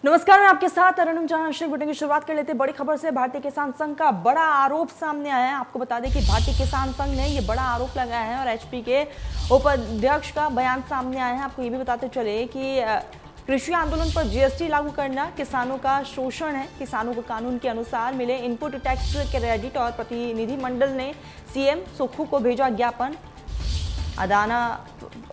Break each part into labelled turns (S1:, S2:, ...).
S1: नमस्कार, मैं आपके साथ अरुण जहां बुलेटिन की शुरुआत कर लेते हैं बड़ी खबर से। भारतीय किसान संघ का बड़ा आरोप सामने आया है। आपको बता दें कि भारतीय किसान संघ ने ये बड़ा आरोप लगाया है और एचपी के उपाध्यक्ष का बयान सामने आया है। आपको ये भी बताते चले कि कृषि आंदोलन पर जीएसटी लागू करना किसानों का शोषण है। किसानों को कानून के अनुसार मिले इनपुट टैक्स क्रेडिट और प्रतिनिधिमंडल ने सीएम सुक्खू को भेजा ज्ञापन। अदाना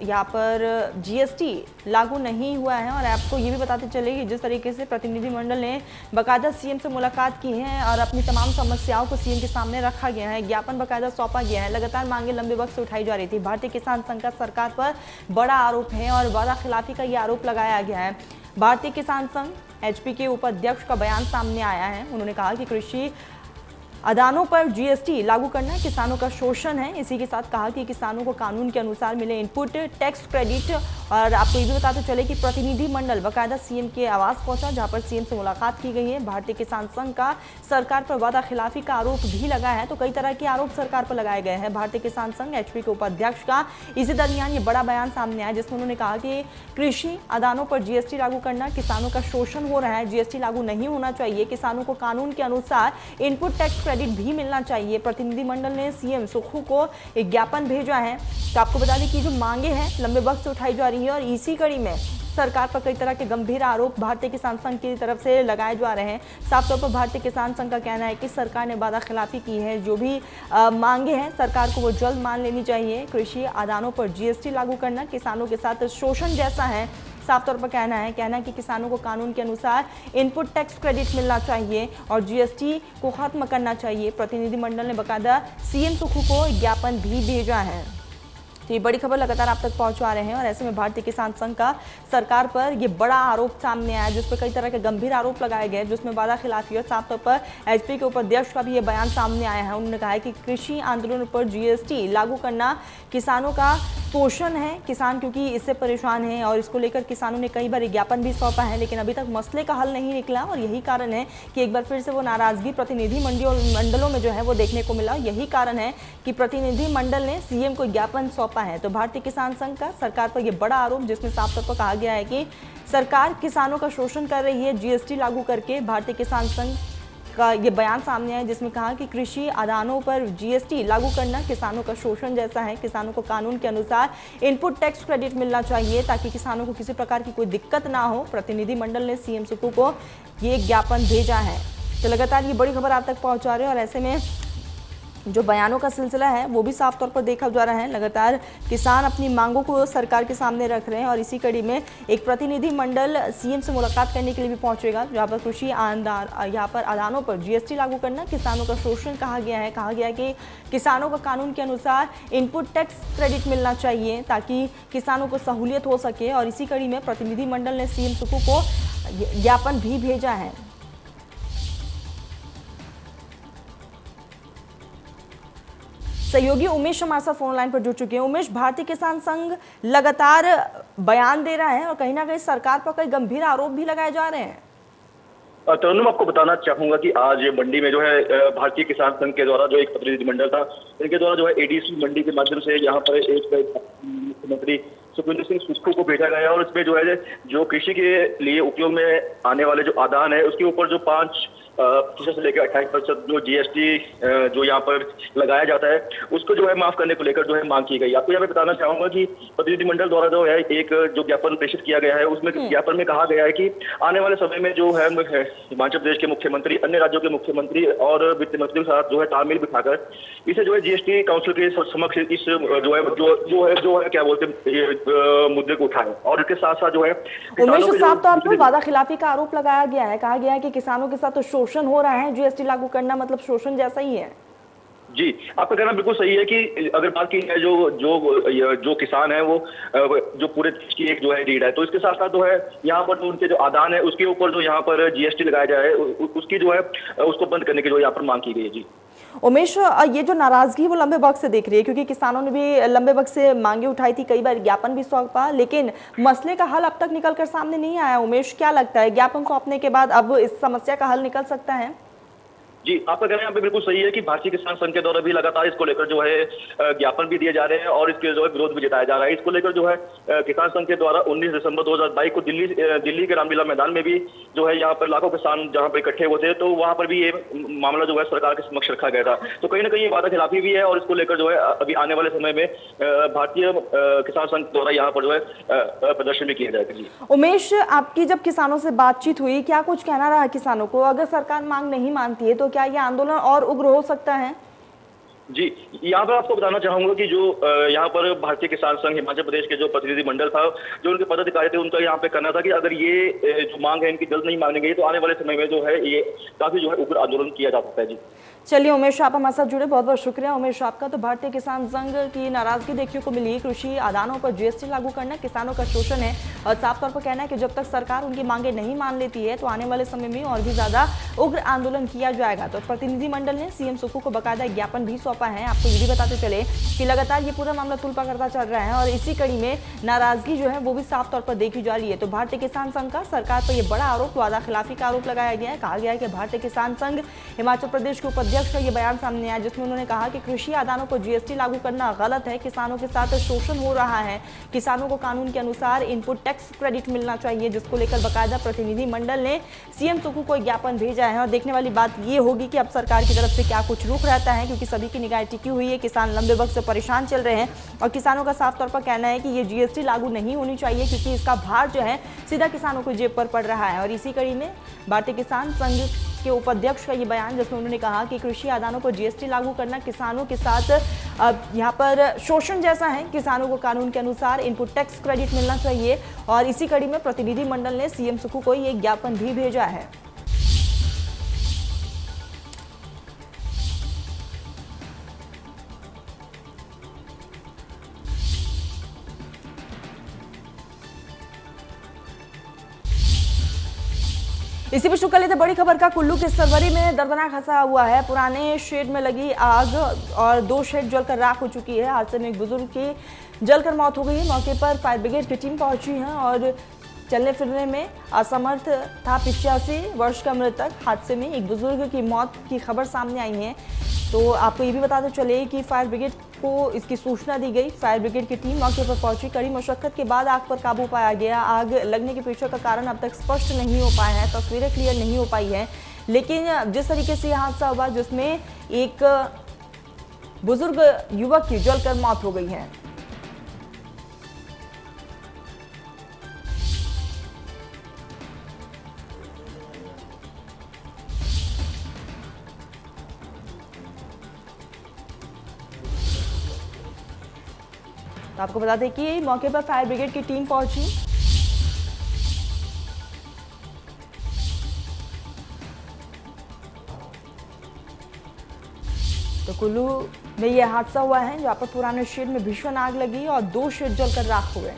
S1: यहाँ पर जीएसटी लागू नहीं हुआ है और आपको ये भी बताते चले कि जिस तरीके से प्रतिनिधिमंडल ने बाकायदा सीएम से मुलाकात की है और अपनी तमाम समस्याओं को सीएम के सामने रखा गया है, ज्ञापन बाकायदा सौंपा गया है। लगातार मांगे लंबे वक्त से उठाई जा रही थी। भारतीय किसान संघ का सरकार पर बड़ा आरोप है और वादा खिलाफी का ये आरोप लगाया गया है। भारतीय किसान संघ एचपी के उपाध्यक्ष का बयान सामने आया है। उन्होंने कहा कि कृषि अदानों पर जीएसटी लागू करना किसानों का शोषण है। इसी के साथ कहा कि किसानों को कानून के अनुसार मिले इनपुट टैक्स क्रेडिट। और आपको ये भी बताते चले कि प्रतिनिधि मंडल बाकायदा सीएम के आवास पहुंचा, जहां पर सीएम से मुलाकात की गई है। भारतीय किसान संघ का सरकार पर वादा खिलाफी का आरोप भी लगा है। तो कई तरह के आरोप सरकार पर लगाए गए हैं। भारतीय किसान संघ एचपी के उपाध्यक्ष का इसी दरमियान ये बड़ा बयान सामने आया, जिसमें उन्होंने कहा कि कृषि अदानों पर जीएसटी लागू करना किसानों का शोषण हो रहा है। जीएसटी लागू नहीं होना चाहिए। किसानों को कानून के अनुसार इनपुट टैक्स क्रेडिट भी मिलना चाहिए। प्रतिनिधिमंडल ने सीएम सुक्खू को एक ज्ञापन भेजा है। तो आपको बता दें कि जो मांगे हैं लंबे वक्त से उठाई जा रही है और इसी कड़ी में सरकार पर कई तरह के गंभीर आरोप भारतीय किसान संघ की तरफ से लगाए जा रहे हैं। साफ तौर पर भारतीय किसान संघ का कहना है कि सरकार ने वादा खिलाफी की है। जो भी मांगे हैं सरकार को वो जल्द मान लेनी चाहिए। कृषि आदानों पर जीएसटी लागू करना किसानों के साथ शोषण जैसा है। साफ तौर पर कहना है कि किसानों को कानून के अनुसार इनपुट टैक्स क्रेडिट मिलना चाहिए और जीएसटी को खत्म करना चाहिए। प्रतिनिधिमंडल ने बाकायदा सीएम सुक्खू को ज्ञापन भी भेजा है। तो ये बड़ी खबर लगातार आप तक पहुंचा रहे हैं और ऐसे में भारतीय किसान संघ का सरकार पर ये बड़ा आरोप सामने आया, जिस पर कई तरह के गंभीर आरोप लगाए गए, जिसमें वादा खिलाफी और साफ तौर पर एचपी के उपाध्यक्ष का भी ये बयान सामने आया है। उन्होंने कहा है कि कृषि आंदोलन पर जीएसटी लागू करना किसानों का शोषण है। किसान क्योंकि इससे परेशान है और इसको लेकर किसानों ने कई बार ज्ञापन भी सौंपा है, लेकिन अभी तक मसले का हल नहीं निकला और यही कारण है कि एक बार फिर से वो नाराजगी प्रतिनिधि मंडलों में जो है वो देखने को मिला। यही कारण है कि प्रतिनिधि मंडल ने सीएम को ज्ञापन सौंपा है। तो भारतीय किसान संघ का सरकार पर यह बड़ा आरोप, जिसमें साफ तौर पर कहा गया है कि सरकार किसानों का शोषण कर रही है जीएसटी लागू करके। भारतीय किसान संघ का ये बयान सामने आया, जिसमें कहा कि कृषि अदानों पर जीएसटी लागू करना किसानों का शोषण जैसा है। किसानों को कानून के अनुसार इनपुट टैक्स क्रेडिट मिलना चाहिए ताकि किसानों को किसी प्रकार की कोई दिक्कत ना हो। प्रतिनिधि मंडल ने सीएम सुक्खू को ये ज्ञापन भेजा है। तो लगातार ये बड़ी खबर आप तक पहुंचा रहे हैं और ऐसे में जो बयानों का सिलसिला है वो भी साफ तौर पर देखा जा रहा है। लगातार किसान अपनी मांगों को सरकार के सामने रख रहे हैं और इसी कड़ी में एक प्रतिनिधि मंडल सीएम से मुलाकात करने के लिए भी पहुंचेगा, जहां पर कृषि यहाँ पर अदानों पर जीएसटी लागू करना किसानों का शोषण कहा गया है। कहा गया है कि किसानों को कानून के अनुसार इनपुट टैक्स क्रेडिट मिलना चाहिए ताकि किसानों को सहूलियत हो सके। और इसी कड़ी में प्रतिनिधि मंडल ने सीएम सुक्खू को ज्ञापन भी भेजा है। सहयोगी उमेश हमारे साथ फोन लाइन पर जुड़ चुके हैं। उमेश, भारतीय किसान संघ लगातार बयान दे रहा है और कहीं ना कहीं सरकार पर कई गंभीर आरोप भी लगाए जा रहे हैं।
S2: तरुण, आपको बताना चाहूंगा कि आज मंडी में जो है भारतीय किसान संघ के द्वारा जो एक प्रतिनिधिमंडल था, इनके द्वारा जो है एडीसी मंडी के माध्यम से यहाँ पर एक मुख्यमंत्री सुखविंदर सिंह सुक्खू को भेजा गया और उसमें जो है जो कृषि के लिए उपयोग में आने वाले जो आदान है उसके ऊपर जो 5% से लेकर 28% जो जीएसटी जो यहाँ पर लगाया जाता है उसको जो है माफ करने को लेकर जो है मांग की गई। आपको यहाँ पे बताना चाहूंगा कि प्रतिनिधिमंडल द्वारा जो है एक जो ज्ञापन प्रेषित किया गया है उसमें ज्ञापन में कहा गया है कि आने वाले समय में जो है हिमाचल प्रदेश के मुख्यमंत्री, अन्य राज्यों के मुख्यमंत्री और वित्त मंत्री के साथ जो है तालमेल बिठाकर इसे जो है जीएसटी काउंसिल के समक्ष इस जो है क्या बोलते हैं मुद्दे को उठाए और इसके साथ साथ जो है
S1: उमेश, साफ तौर पर वादा खिलाफी का आरोप लगाया गया है। कहा गया है कि किसानों के साथ तो शोषण हो रहा है, जीएसटी लागू करना मतलब शोषण जैसा ही है।
S2: जी, आपका कहना बिल्कुल सही है कि अगर बात की जाए जो किसान है वो जो पूरे देश की एक जो है रीढ़ है, तो इसके साथ साथ जो है यहाँ पर उनके जो आदान है उसके ऊपर जो यहाँ पर जीएसटी लगाया जाए उसकी जो है उसको बंद करने की जो यहाँ पर मांग की गई है। जी
S1: उमेश, ये जो नाराजगी वो लंबे वक्त से दिख रही है क्योंकि किसानों ने भी लंबे वक्त से मांगे उठाई थी, कई बार ज्ञापन भी सौंपा, लेकिन मसले का हल अब तक निकल कर सामने नहीं आया। उमेश, क्या लगता है ज्ञापन सौंपने के बाद अब इस समस्या का हल निकल सकता है?
S2: जी, आपका कहना यहाँ पे बिल्कुल सही है कि भारतीय किसान संघ के द्वारा भी लगातार इसको लेकर जो है ज्ञापन भी दिए जा रहे हैं और इसके जो है विरोध भी जताया जा रहा है। इसको लेकर जो है किसान संघ के द्वारा 19 दिसंबर 2022 को दिल्ली के रामलीला मैदान में भी जो है यहाँ पर लाखों किसान जहाँ पर इकट्ठे हुए थे, तो वहाँ पर भी ये मामला जो है सरकार के समक्ष रखा गया था। तो कहीं ना कहीं ये वादा खिलाफी भी है और इसको लेकर जो है अभी आने वाले समय में भारतीय किसान संघ द्वारा यहाँ पर जो है प्रदर्शन भी किया जाएगा। जी
S1: उमेश, आपकी जब किसानों से बातचीत हुई, क्या कुछ कहना रहा किसानों को? अगर सरकार मांग नहीं मानती है तो क्या ये आंदोलन और उग्र हो सकता है?
S2: जी, यहाँ पर आपको बताना चाहूंगा कि जो यहाँ पर भारतीय किसान संघ हिमाचल प्रदेश के जो प्रतिनिधि मंडल था, जो उनके पदाधिकारी थे, उनका यहाँ पे कहना था कि अगर ये जो मांग है इनकी जल्द नहीं मानी गई तो आने वाले समय में जो है ये काफी जो है उग्र आंदोलन किया जा सकता है। जी
S1: चलिए उमेश, आप हमारे साथ जुड़े, बहुत बहुत शुक्रिया उमेश आपका। तो भारतीय किसान संघ की नाराजगी देखने को मिली। कृषि आदानों पर जीएसटी लागू करना किसानों का शोषण है और साफ तौर पर कहना है कि जब तक सरकार उनकी मांगे नहीं मान लेती है तो आने वाले समय में और भी ज्यादा उग्र आंदोलन किया जाएगा। तो प्रतिनिधिमंडल ने सीएम सुक्खू को बकायदा ज्ञापन भी सौंपा है। आपको ये भी बताते चले कि लगातार ये पूरा मामला तुलपा करता चल रहा है और इसी कड़ी में नाराजगी जो है वो भी साफ तौर पर देखी जा रही है। तो भारतीय किसान संघ का सरकार पर यह बड़ा आरोप, वादा खिलाफी का आरोप लगाया गया है। कहा गया है कि भारतीय किसान संघ हिमाचल प्रदेश के उपाध्यक्ष का यह बयान सामने आया जिसमें उन्होंने कहा कि कृषि आदानों पर जीएसटी लागू करना गलत है, किसानों के साथ शोषण हो रहा है, किसानों को कानून के अनुसार इनपुट टैक्स क्रेडिट मिलना चाहिए, जिसको लेकर बकायदा प्रतिनिधि मंडल ने सीएम सुक्खू को ज्ञापन भेजा है। और देखने वाली बात ये होगी कि अब सरकार की तरफ से क्या कुछ रुख रहता है, क्योंकि सभी की निगाहें टिकी हुई है। किसान लंबे वक्त से परेशान चल रहे हैं और किसानों का साफ तौर पर कहना है कि ये जीएसटी लागू नहीं होनी चाहिए क्योंकि इसका भार जो है सीधा किसानों को जेब पर पड़ रहा है। और इसी कड़ी में भारतीय किसान संघ के उपाध्यक्ष का ये बयान जिसमें उन्होंने कहा कि कृषि आदानों पर जीएसटी लागू करना किसानों के साथ यहाँ पर शोषण जैसा है, किसानों को कानून के अनुसार इनपुट टैक्स क्रेडिट मिलना चाहिए। और इसी कड़ी में प्रतिनिधि मंडल ने सीएम सुक्खू को ये ज्ञापन भी भेजा है। इसी पर शुरू कर लेते बड़ी खबर का। कुल्लू के सरवरी में दर्दनाक हादसा हुआ है। पुराने शेड में लगी आग और 2 शेड जलकर राख हो चुकी है। हादसे में एक बुजुर्ग की जलकर मौत हो गई है। मौके पर फायर ब्रिगेड की टीम पहुंची है और चलने फिरने में असमर्थ था 85 वर्ष का मृतक। हादसे में एक बुजुर्ग की मौत की खबर सामने आई है। तो आपको ये भी बताते चले कि फायर ब्रिगेड को इसकी सूचना दी गई। फायर ब्रिगेड की टीम मौके पर पहुंची। कड़ी मशक्कत के बाद आग पर काबू पाया गया। आग लगने के पीछे का कारण अब तक स्पष्ट नहीं हो पाया है, तस्वीरें क्लियर नहीं हो पाई है। लेकिन जिस तरीके से यह हादसा हुआ जिसमें एक बुजुर्ग युवक की जलकर मौत हो गई है। तो आपको बता दें कि मौके पर फायर ब्रिगेड की टीम पहुंची। तो कुल्लू में यह हादसा हुआ है जहां पर पुराने शेड में भीषण आग लगी और 2 शेड जलकर राख हुए।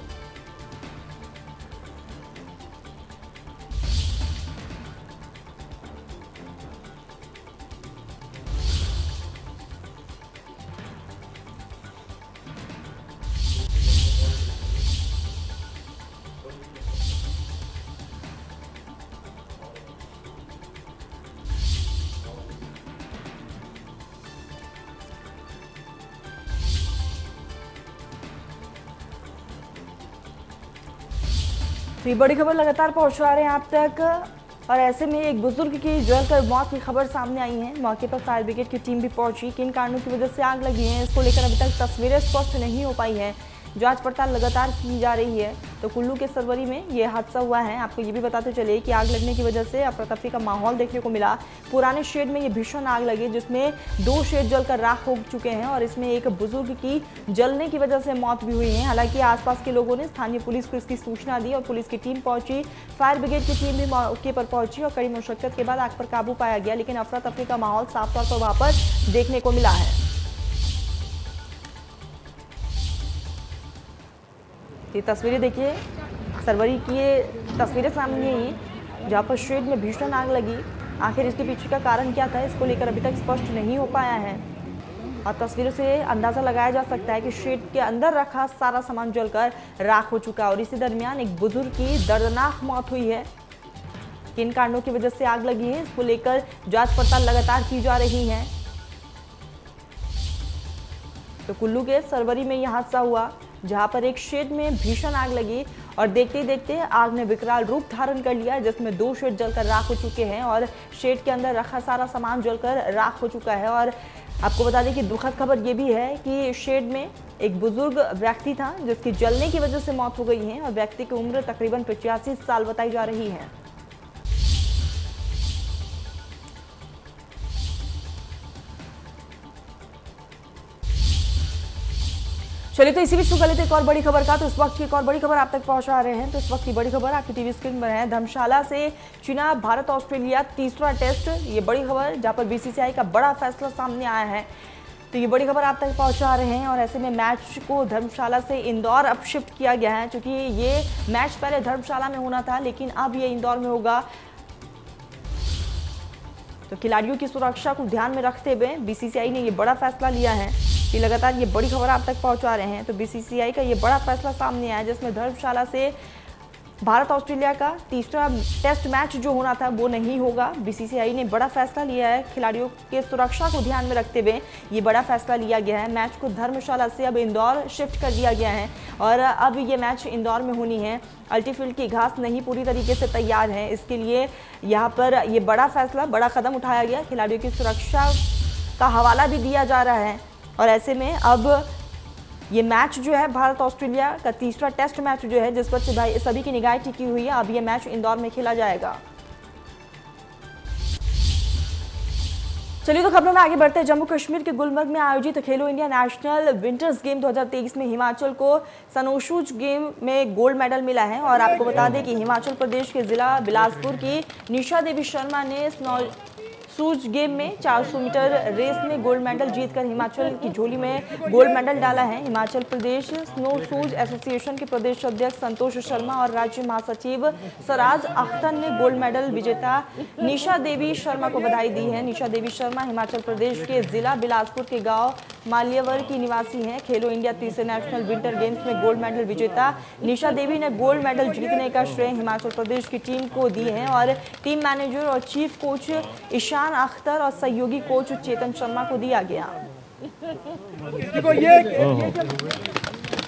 S1: तो ये बड़ी खबर लगातार पहुंचा रहे हैं आप तक और ऐसे में एक बुजुर्ग की जलकर मौत की खबर सामने आई है। मौके पर फायर ब्रिगेड की टीम भी पहुंची। किन कारणों की वजह से आग लगी है इसको लेकर अभी तक तस्वीरें स्पष्ट नहीं हो पाई है। जांच पड़ताल लगातार की जा रही है। तो कुल्लू के सरवरी में यह हादसा हुआ है। आपको ये भी बताते चले कि आग लगने की वजह से अफरा तफरी का माहौल देखने को मिला। पुराने शेड में ये भीषण आग लगी जिसमें 2 शेड जलकर राख हो चुके हैं और इसमें एक बुजुर्ग की जलने की वजह से मौत भी हुई है। हालांकि आसपास के लोगों ने स्थानीय पुलिस को इसकी सूचना दी और पुलिस की टीम पहुंची। फायर ब्रिगेड की टीम भी मौके पर पहुंची और कड़ी मशक्कत के बाद आग पर काबू पाया गया, लेकिन अफरा तफरी का माहौल साफ तौर पर वहां पर देखने को मिला है। ये तस्वीरें देखिए, सरवरी की ये तस्वीरें सामने आई जहाँ पर शेड में भीषण आग लगी। आखिर इसके पीछे का कारण क्या था इसको लेकर अभी तक स्पष्ट नहीं हो पाया है और तस्वीरों से अंदाज़ा लगाया जा सकता है कि शेड के अंदर रखा सारा सामान जलकर राख हो चुका है। और इसी दरमियान एक बुजुर्ग की दर्दनाक मौत हुई है। किन कारणों की वजह से आग लगी है, इसको लेकर जांच पड़ताल लगातार की जा रही है। तो कुल्लू के सरवरी में यह हादसा हुआ, जहां पर एक शेड में भीषण आग लगी और देखते ही देखते आग ने विकराल रूप धारण कर लिया, जिसमें 2 शेड जलकर राख हो चुके हैं और शेड के अंदर रखा सारा सामान जलकर राख हो चुका है। और आपको बता दें कि दुखद खबर ये भी है कि शेड में एक बुजुर्ग व्यक्ति था, जिसकी जलने की वजह से मौत हो गई है और व्यक्ति की उम्र तकरीबन 85 साल बताई जा रही है। चलिए, तो इसी बीच शुरू कर लेते एक और बड़ी खबर का। तो इस वक्त की एक और बड़ी खबर आप तक पहुंचा रहे हैं। तो इस वक्त की बड़ी खबर आपकी टीवी स्क्रीन पर है। धर्मशाला से चुना भारत ऑस्ट्रेलिया तीसरा टेस्ट, ये बड़ी खबर, जहां पर बीसीसीआई का बड़ा फैसला सामने आया है। तो ये बड़ी खबर आप तक पहुंचा रहे हैं और ऐसे में मैच को धर्मशाला से इंदौर अब शिफ्ट किया गया है, क्योंकि ये मैच पहले धर्मशाला में होना था, लेकिन अब ये इंदौर में होगा। तो खिलाड़ियों की सुरक्षा को ध्यान में रखते हुए बीसीसीआई ने ये बड़ा फैसला लिया है कि लगातार ये बड़ी खबर आप तक पहुंचा रहे हैं। तो बीसीसीआई का ये बड़ा फैसला सामने आया, जिसमें धर्मशाला से भारत ऑस्ट्रेलिया का तीसरा टेस्ट मैच जो होना था वो नहीं होगा। बीसीसीआई ने बड़ा फैसला लिया है, खिलाड़ियों के सुरक्षा को ध्यान में रखते हुए ये बड़ा फैसला लिया गया है। मैच को धर्मशाला से अब इंदौर शिफ्ट कर दिया गया है और अब ये मैच इंदौर में होनी है। अल्टीफील्ड की घास नहीं पूरी तरीके से तैयार है, इसके लिए यहाँ पर ये बड़ा फैसला, बड़ा कदम उठाया गया। खिलाड़ियों की सुरक्षा का हवाला भी दिया जा रहा है और ऐसे में अब ये मैच जो है भारत ऑस्ट्रेलिया का तीसरा टेस्ट मैच जो है, जिस पर सभी की निगाहें टिकी हुई है, अब ये मैच इंदौर में खेला जाएगा। चलिए, तो खबरों में आगे बढ़ते हैं। जम्मू कश्मीर के गुलमर्ग में आयोजित खेलो इंडिया नेशनल विंटर्स गेम 2023 में हिमाचल को स्नोशूज गेम में गोल्ड मेडल मिला है। और आपको बता दें कि हिमाचल प्रदेश के जिला बिलासपुर की निशा देवी शर्मा ने स्नोशूज गेम में 400 मीटर रेस में गोल्ड मेडल जीतकर हिमाचल की झोली में गोल्ड मेडल डाला है। हिमाचल प्रदेश स्नोशूज एसोसिएशन के प्रदेश अध्यक्ष संतोष शर्मा और राज्य महासचिव सराज अख्तर ने गोल्ड मेडल विजेता निशा देवी शर्मा को बधाई दी है। निशा देवी शर्मा हिमाचल प्रदेश के जिला बिलासपुर के गांव माल्यावर की निवासी हैं। खेलो इंडिया तीसरे नेशनल विंटर गेम्स में गोल्ड मेडल विजेता निशा देवी ने गोल्ड मेडल जीतने का श्रेय हिमाचल प्रदेश की टीम को दी है और टीम मैनेजर और चीफ कोच ईशान अख्तर और सहयोगी कोच चेतन शर्मा को दिया गया।
S3: देखो ये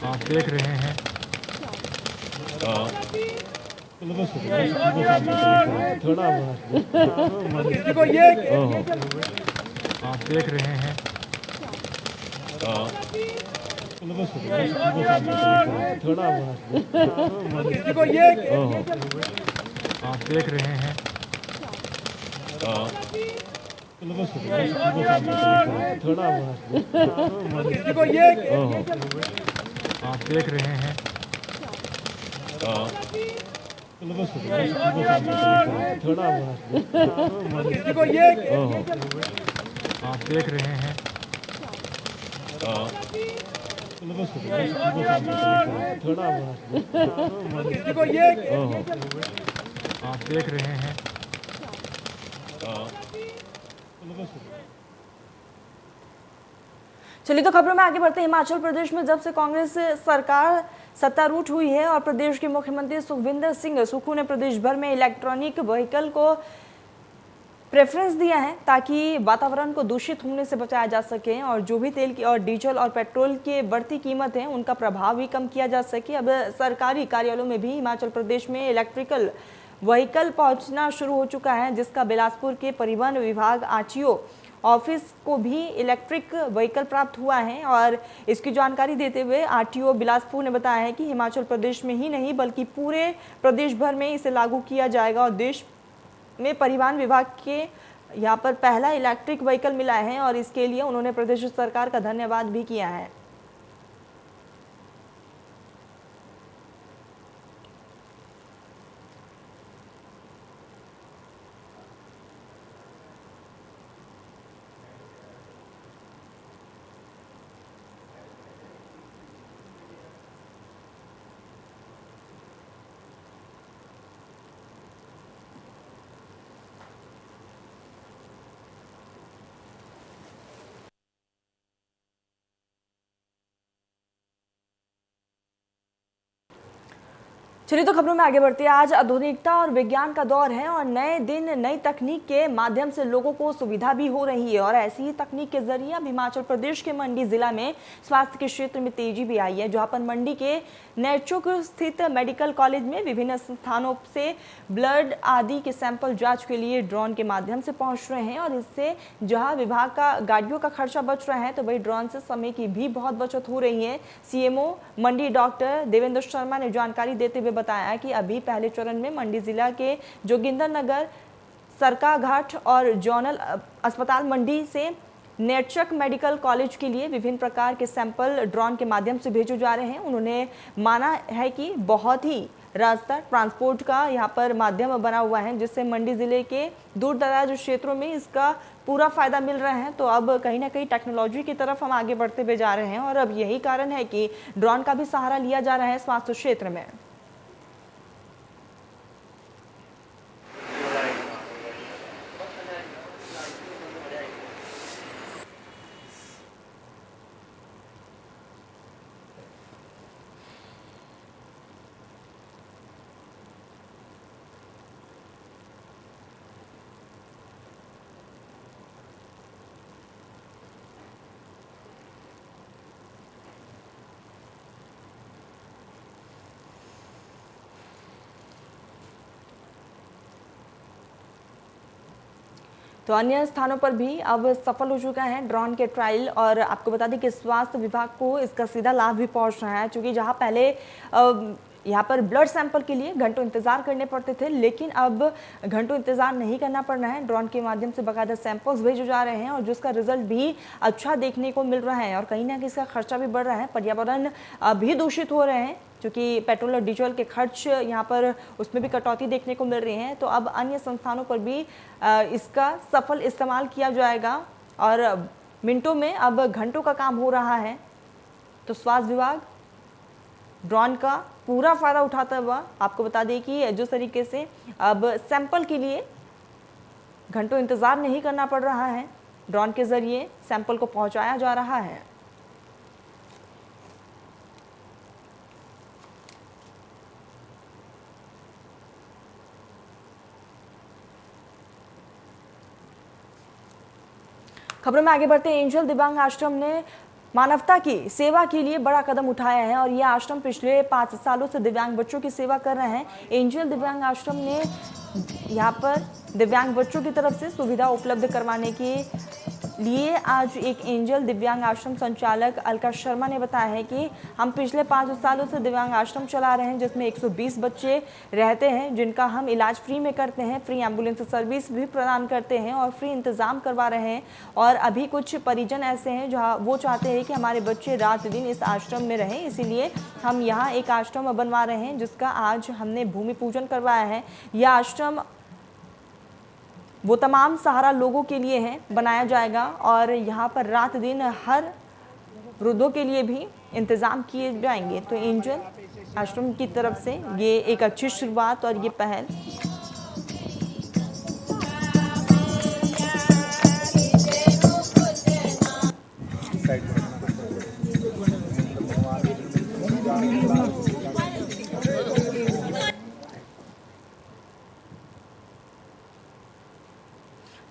S3: आप देख रहे हैं थोड़ा देखो ये आप देख रहे हैं थोड़ा देखो ये आप देख रहे हैं थोड़ा देखो ये आप देख रहे हैं थोड़ा देखो ये आप देख रहे हैं थोड़ा देखो ये आप देख रहे हैं
S1: चलिए, तो खबरों में आगे बढ़ते हैं। हिमाचल प्रदेश में जब से कांग्रेस सरकार सत्तारूढ़ हुई है और प्रदेश के मुख्यमंत्री सुखविंदर सिंह सुक्खू ने प्रदेश भर में इलेक्ट्रॉनिक व्हीकल को प्रेफरेंस दिया है, ताकि वातावरण को दूषित होने से बचाया जा सके और जो भी तेल की और डीजल और पेट्रोल की बढ़ती कीमत है उनका प्रभाव भी कम किया जा सके। अब सरकारी कार्यालयों में भी हिमाचल प्रदेश में इलेक्ट्रिकल व्हीकल पहुंचना शुरू हो चुका है, जिसका बिलासपुर के परिवहन विभाग आरटीओ ऑफिस को भी इलेक्ट्रिक व्हीकल प्राप्त हुआ है। और इसकी जानकारी देते हुए आरटीओ बिलासपुर ने बताया है कि हिमाचल प्रदेश में ही नहीं बल्कि पूरे प्रदेश भर में इसे लागू किया जाएगा और देश में परिवहन विभाग के यहाँ पर पहला इलेक्ट्रिक व्हीकल मिला है और इसके लिए उन्होंने प्रदेश सरकार का धन्यवाद भी किया है। चलिए तो खबरों में आगे बढ़ते हैं। आज आधुनिकता और विज्ञान का दौर है और नए दिन नई तकनीक के माध्यम से लोगों को सुविधा भी हो रही है और ऐसी ही तकनीक के जरिए अब हिमाचल प्रदेश के मंडी जिला में स्वास्थ्य के क्षेत्र में तेजी भी आई है, जहां पर मंडी के नेरचुक स्थित मेडिकल कॉलेज में विभिन्न स्थानों से ब्लड आदि के सैंपल जांच के लिए ड्रोन के माध्यम से पहुंच रहे हैं और इससे जहां विभाग का गाड़ियों का खर्चा बच रहा है तो वही ड्रोन से समय की भी बहुत बचत हो रही है। सीएमओ मंडी डॉक्टर देवेंद्र शर्मा ने जानकारी देते हुए बताया कि अभी पहले चरण में मंडी जिला के जोगिंदर नगर, सरकाघाट और जोनल अस्पताल मंडी से नेरचक मेडिकल कॉलेज के लिए विभिन्न प्रकार के सैंपल ड्रोन के माध्यम से भेजे जा रहे हैं। उन्होंने माना है कि बहुत ही रास्ता ट्रांसपोर्ट का यहाँ पर माध्यम बना हुआ है, जिससे मंडी जिले के दूर दराज क्षेत्रों में इसका पूरा फायदा मिल रहा है। तो अब कहीं ना कहीं टेक्नोलॉजी की तरफ हम आगे बढ़ते हुए जा रहे हैं और अब यही कारण है कि ड्रोन का भी सहारा लिया जा रहा है स्वास्थ्य क्षेत्र में। तो अन्य स्थानों पर भी अब सफल हो चुका है ड्रोन के ट्रायल और आपको बता दें कि स्वास्थ्य विभाग को इसका सीधा लाभ भी पहुंच रहा है, क्योंकि जहां पहले यहाँ पर ब्लड सैंपल के लिए घंटों इंतजार करने पड़ते थे, लेकिन अब घंटों इंतजार नहीं करना पड़ रहा है। ड्रोन के माध्यम से बाकायदा सैंपल्स भेजे जा रहे हैं और जिसका रिजल्ट भी अच्छा देखने को मिल रहा है और कहीं ना कहीं इसका खर्चा भी बढ़ रहा है, पर्यावरण भी दूषित हो रहे हैं क्योंकि पेट्रोल और डीजल के खर्च यहाँ पर उसमें भी कटौती देखने को मिल रही है। तो अब अन्य संस्थानों पर भी इसका सफल इस्तेमाल किया जाएगा और मिनटों में अब घंटों का काम हो रहा है। तो स्वास्थ्य विभाग ड्रोन का पूरा फायदा उठाता हुआ आपको बता दें कि जिस तरीके से अब सैंपल के लिए घंटों इंतजार नहीं करना पड़ रहा है, ड्रोन के जरिए सैंपल को पहुंचाया जा रहा है। खबरों में आगे बढ़ते हैं। एंजल दिव्यांग आश्रम ने मानवता की सेवा के लिए बड़ा कदम उठाया है और यह आश्रम पिछले 5 सालों से दिव्यांग बच्चों की सेवा कर रहे हैं। एंजल दिव्यांग आश्रम ने यहाँ पर दिव्यांग बच्चों की तरफ से सुविधा उपलब्ध करवाने के लिए आज एक एंजल दिव्यांग आश्रम संचालक अलका शर्मा ने बताया है कि हम पिछले 5 सालों से दिव्यांग आश्रम चला रहे हैं, जिसमें 120 बच्चे रहते हैं जिनका हम इलाज फ्री में करते हैं, फ्री एम्बुलेंस सर्विस भी प्रदान करते हैं और फ्री इंतज़ाम करवा रहे हैं। और अभी कुछ परिजन ऐसे हैं जहाँ वो चाहते हैं कि हमारे बच्चे रात दिन इस आश्रम में रहें, इसीलिए हम यहाँ एक आश्रम बनवा रहे हैं जिसका आज हमने भूमि पूजन करवाया है। यह आश्रम वो तमाम सहारा लोगों के लिए है बनाया जाएगा और यहाँ पर रात दिन हर वृद्धों के लिए भी इंतज़ाम किए जाएंगे। तो एंजल आश्रम की तरफ से ये एक अच्छी शुरुआत और ये पहल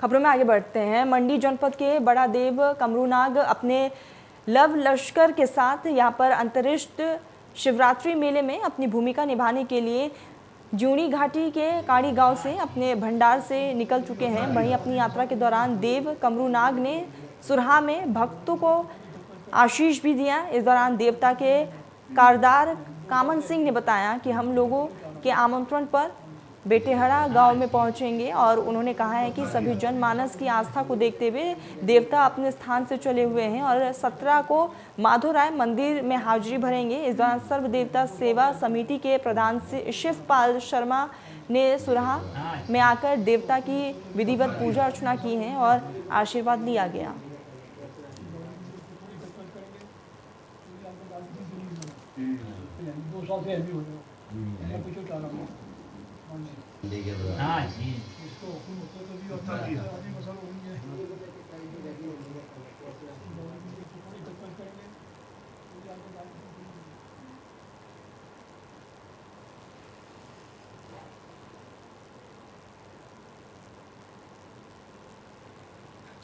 S1: खबरों में आगे बढ़ते हैं। मंडी जनपद के बड़ा देव कमरूनाग अपने लव लश्कर के साथ यहाँ पर अंतरिक्ष शिवरात्रि मेले में अपनी भूमिका निभाने के लिए जूनी घाटी के काड़ी गांव से अपने भंडार से निकल चुके हैं। वहीं अपनी यात्रा के दौरान देव कमरूनाग ने सुरहा में भक्तों को आशीष भी दिया। इस दौरान देवता के कारदार कामन सिंह ने बताया कि हम लोगों के आमंत्रण पर बेटेहड़ा गांव में पहुंचेंगे और उन्होंने कहा है कि सभी जनमानस की आस्था को देखते हुए देवता अपने स्थान से चले हुए हैं और 17 को माधोराय मंदिर में हाजिरी भरेंगे। इस दौरान सर्व देवता सेवा समिति के प्रधान शिवपाल शर्मा ने सुरहा में आकर देवता की विधिवत पूजा अर्चना की है और आशीर्वाद लिया गया।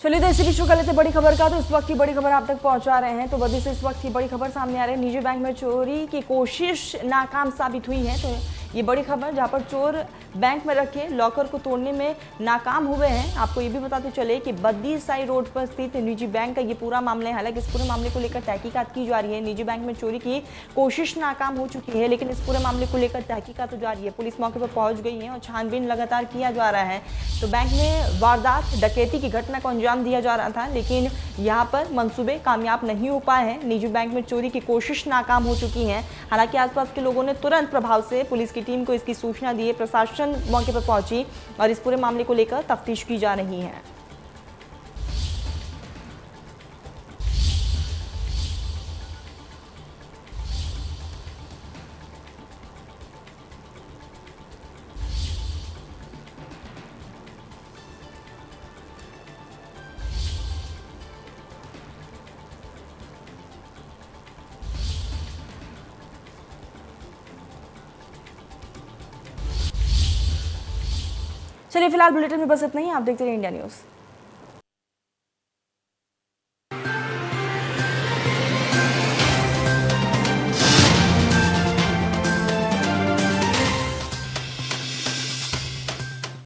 S1: चलिए तो इसी बीच कर लेते बड़ी खबर का। तो इस वक्त की बड़ी खबर आप तक पहुंचा रहे हैं। तो बद्दी से इस वक्त की बड़ी खबर सामने आ रही है। निजी बैंक में चोरी की कोशिश नाकाम साबित हुई है। तो ये बड़ी खबर जहां पर चोर बैंक में रखे लॉकर को तोड़ने में नाकाम हुए हैं। आपको ये भी बताते चले कि बद्दी साई रोड पर स्थित निजी बैंक का ये पूरा मामला है। हालांकि इस पूरे मामले को लेकर तहकीकात की जा रही है। निजी बैंक में चोरी की कोशिश नाकाम हो चुकी है, लेकिन इस पूरे मामले को लेकर तहकीकात जारी है। पुलिस मौके पर पहुंच गई है और छानबीन लगातार किया जा रहा है। तो बैंक में वारदात डकैती की घटना को अंजाम दिया जा रहा था, लेकिन यहाँ पर मंसूबे कामयाब नहीं हो पाए हैं। निजी बैंक में चोरी की कोशिश नाकाम हो चुकी है। हालांकि आसपास के लोगों ने तुरंत प्रभाव से पुलिस की टीम को इसकी सूचना दी। प्रशासन मौके पर पहुंची और इस पूरे मामले को लेकर तफ्तीश की जा रही है। चलिए फिलहाल बुलेटिन में बस इतना ही। आप देखते रहिए इंडिया न्यूज़।